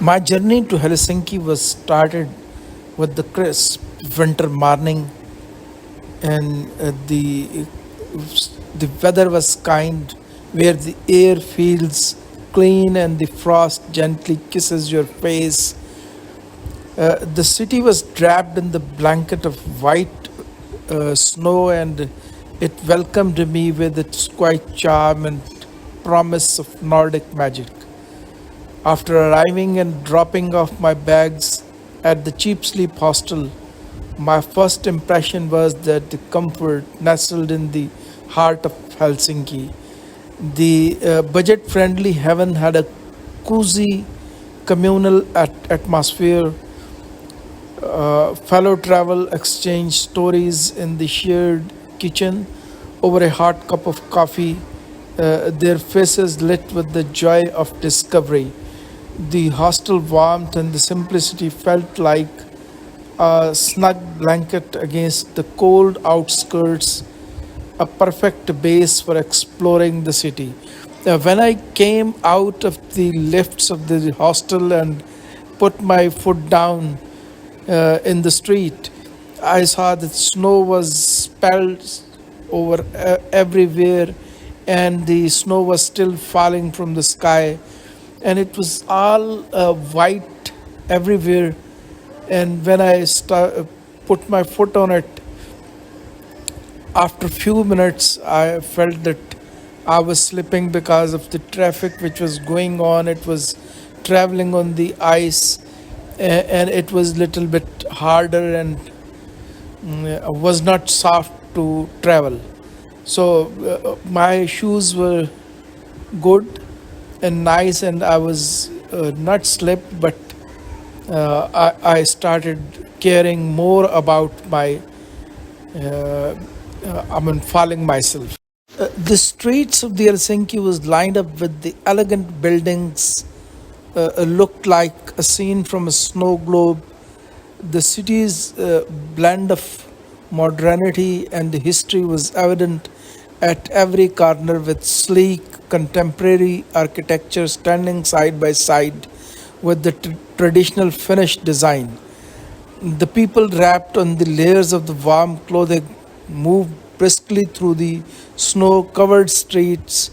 My journey to Helsinki was started with the crisp winter morning, and the weather was kind, where the air feels clean and the frost gently kisses your face. The city was wrapped in the blanket of white snow, and it welcomed me with its quiet charm and promise of Nordic magic. After arriving and dropping off my bags at the CheapSleep Hostel, my first impression was that the comfort nestled in the heart of Helsinki. The budget friendly heaven had a cozy communal atmosphere, fellow travel exchange stories in the shared kitchen over a hot cup of coffee, their faces lit with the joy of discovery. The hostel warmth and the simplicity felt like a snug blanket against the cold outskirts, a perfect base for exploring the city. When I came out of the lifts of the hostel and put my foot down in the street, I saw that snow was spelled over everywhere, and the snow was still falling from the sky, and it was all white everywhere. And when I put my foot on it, after few minutes, I felt that I was slipping because of the traffic which was going on. It was traveling on the ice, and it was little bit harder and was not soft to travel. So my shoes were good and nice, and I was not slipped, but I started caring more about my, falling myself. The streets of the Helsinki was lined up with the elegant buildings, looked like a scene from a snow globe. The city's blend of modernity and history was evident at every corner, with sleek contemporary architecture standing side by side with the traditional Finnish design. The people wrapped on the layers of the warm clothing moved briskly through the snow covered streets,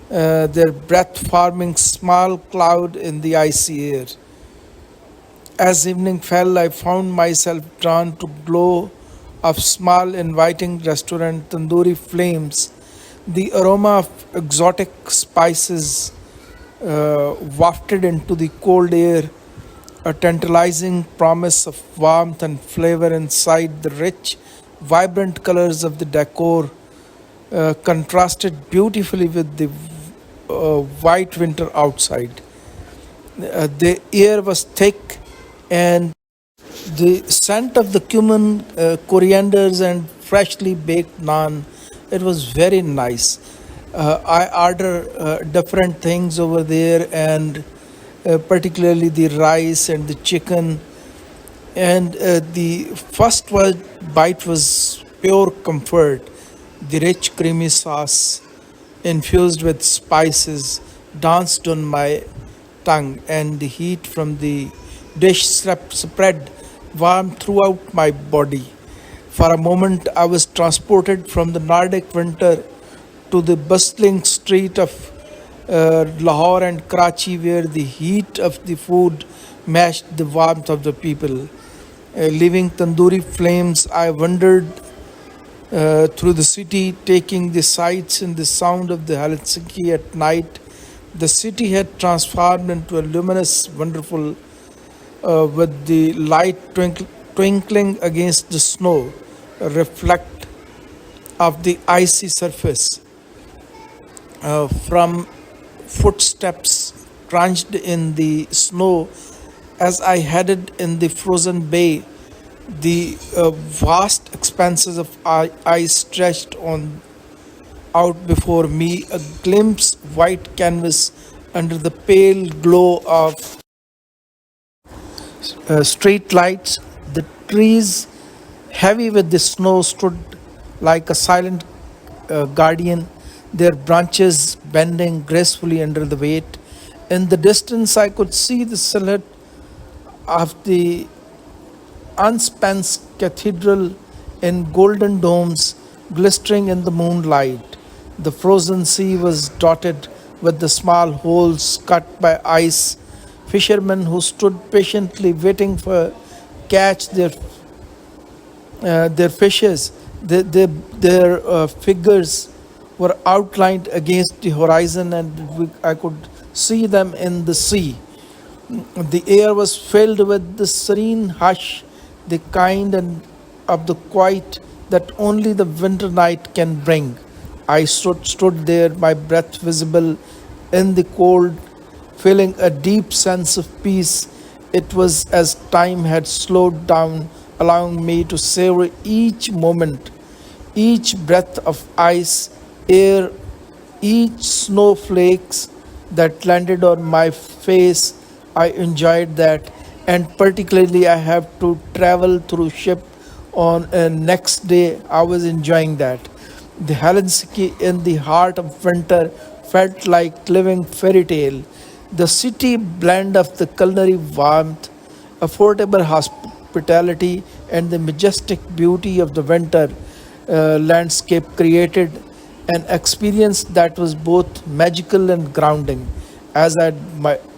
their breath forming small cloud in the icy air. As evening fell, I found myself drawn to glow of small inviting restaurant tandoori flames, the aroma of exotic spices wafted into the cold air, a tantalizing promise of warmth and flavor inside. The rich, vibrant colors of the decor contrasted beautifully with the white winter outside. The air was thick, and the scent of the cumin, corianders, and freshly baked naan. It was very nice. I order different things over there, and particularly the rice and the chicken. And the first bite was pure comfort. The rich, creamy sauce, infused with spices, danced on my tongue, and the heat from the dish spread warm throughout my body. For a moment, I was transported from the Nordic winter to the bustling street of Lahore and Karachi, where the heat of the food matched the warmth of the people. Leaving tandoori flames, I wandered through the city, taking the sights and the sound of the Helsinki at night. The city had transformed into a luminous, wonderful, with the light twinkling against the snow, reflect of the icy surface from footsteps crunched in the snow as I headed in the frozen bay. The vast expanses of ice stretched on out before me, a glimpse white canvas under the pale glow of street lights. The trees, heavy with the snow, stood like a silent guardian, their branches bending gracefully under the weight, In the distance, I could see the silhouette of the Unspanced Cathedral in golden domes glistering in the moonlight. The frozen sea was dotted with the small holes cut by ice. Fishermen who stood patiently waiting for catch their fishes, their figures were outlined against the horizon, and I could see them in the sea. The air was filled with the serene hush, the kind and of the quiet that only the winter night can bring. I stood there, my breath visible in the cold, feeling a deep sense of peace. It was as time had slowed down, allowing me to savor each moment, each breath of ice, air, each snowflakes that landed on my face. I enjoyed that, and particularly I have to travel through ship on a next day. I was enjoying that. The Helsinki in the heart of winter felt like living fairy tale. The city blend of the culinary warmth, affordable hospitality, and the majestic beauty of the winter landscape created an experience that was both magical and grounding. As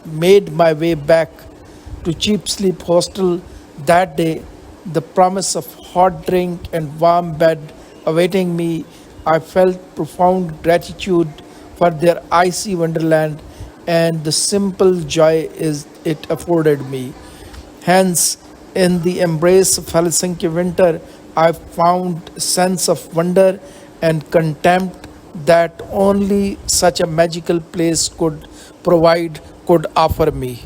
made my way back to Cheap Sleep Hostel that day, the promise of hot drink and warm bed awaiting me, I felt profound gratitude for their icy wonderland and the simple joy is it afforded me. Hence, in the embrace of Helsinki winter, I found a sense of wonder and contempt that only such a magical place could offer me.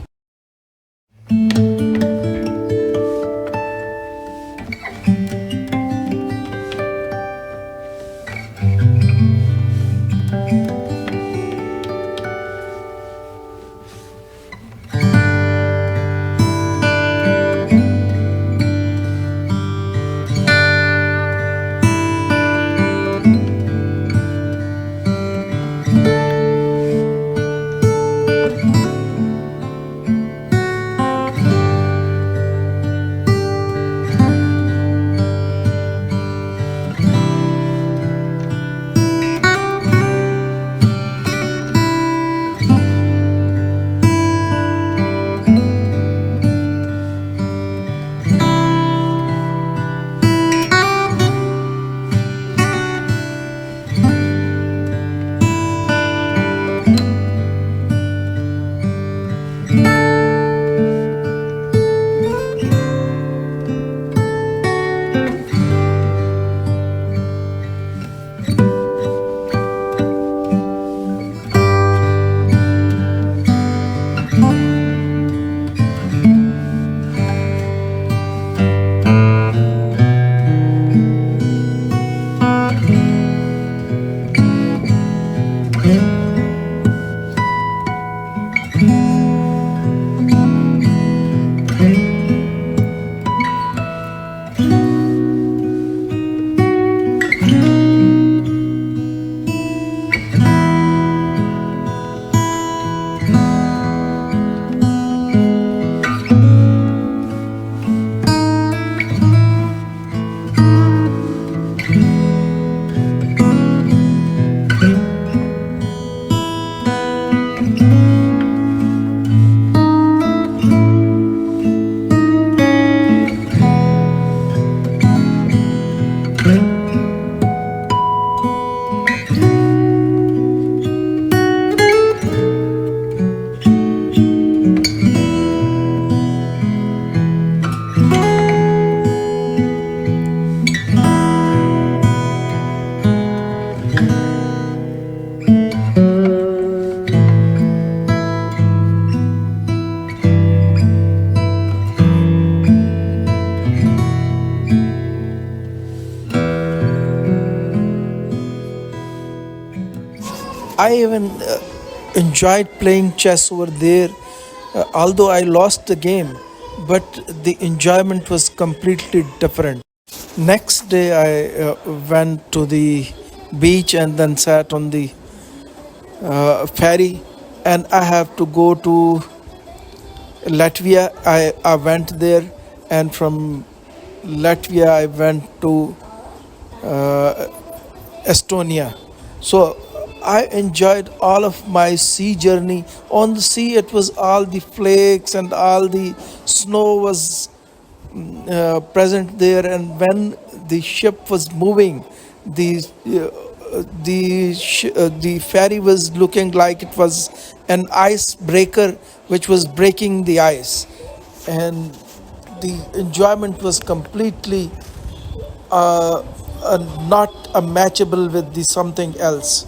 I even enjoyed playing chess over there, although I lost the game, but the enjoyment was completely different. Next day, I went to the beach and then sat on the ferry and I have to go to Latvia. I went there, and from Latvia I went to Estonia. So I enjoyed all of my sea journey. On the sea, it was all the flakes and all the snow was present there, and when the ship was moving, the the ferry was looking like it was an icebreaker which was breaking the ice, and the enjoyment was completely not a matchable with the something else.